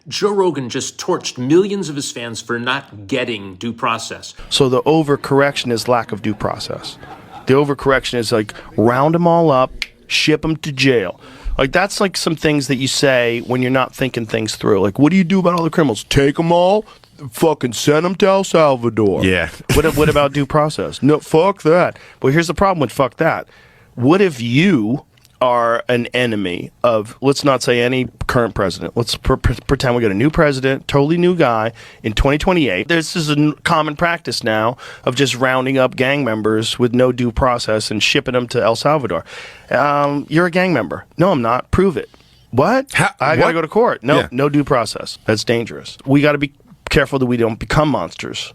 Joe Rogan just torched millions of his fans for not getting due process. So the overcorrection is lack of due process. The overcorrection is like round them all up, ship them to jail. Like that's like some things that you say when you're not thinking things through. Like, what do you do about all the criminals? Take them all, fucking send them to El Salvador. Yeah. What about due process? No, fuck that. But here's the problem with fuck that. What if you are an enemy of, let's not say any current president. Let's pretend we got a new president, totally new guy in 2028. This is a common practice now of just rounding up gang members with no due process and shipping them to El Salvador. You're a gang member. No, I'm not. Prove it. What? I got to go to court. No, no due process. That's dangerous. We got to be careful that we don't become monsters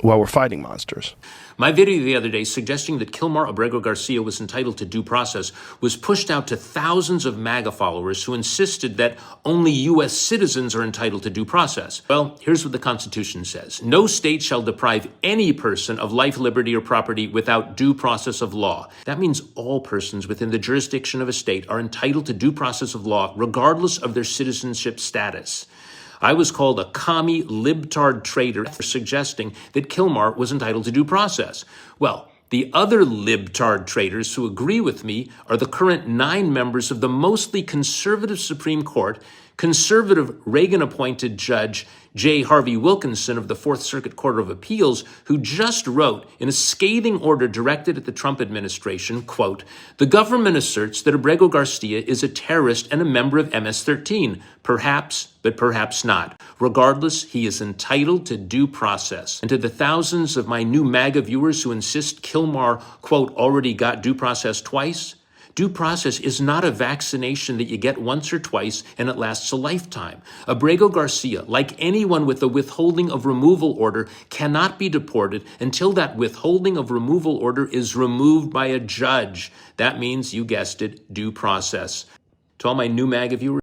while we're fighting monsters. My video the other day suggesting that Kilmar Abrego Garcia was entitled to due process was pushed out to thousands of MAGA followers who insisted that only U.S. citizens are entitled to due process. Well, here's what the Constitution says. No state shall deprive any person of life, liberty, or property without due process of law. That means all persons within the jurisdiction of a state are entitled to due process of law regardless of their citizenship status. I was called a commie libtard traitor for suggesting that Kilmar was entitled to due process. Well, the other libtard traitors who agree with me are the current 9 members of the mostly conservative Supreme Court, conservative Reagan-appointed Judge J. Harvey Wilkinson of the Fourth Circuit Court of Appeals, who just wrote in a scathing order directed at the Trump administration, quote, "The government asserts that Abrego Garcia is a terrorist and a member of MS-13. Perhaps, but perhaps not. Regardless, he is entitled to due process." And to the thousands of my new MAGA viewers who insist Kilmar, quote, already got due process twice, due process is not a vaccination that you get once or twice and it lasts a lifetime. Abrego Garcia, like anyone with a withholding of removal order, cannot be deported until that withholding of removal order is removed by a judge. That means, you guessed it, due process. To all my new MAGA viewers,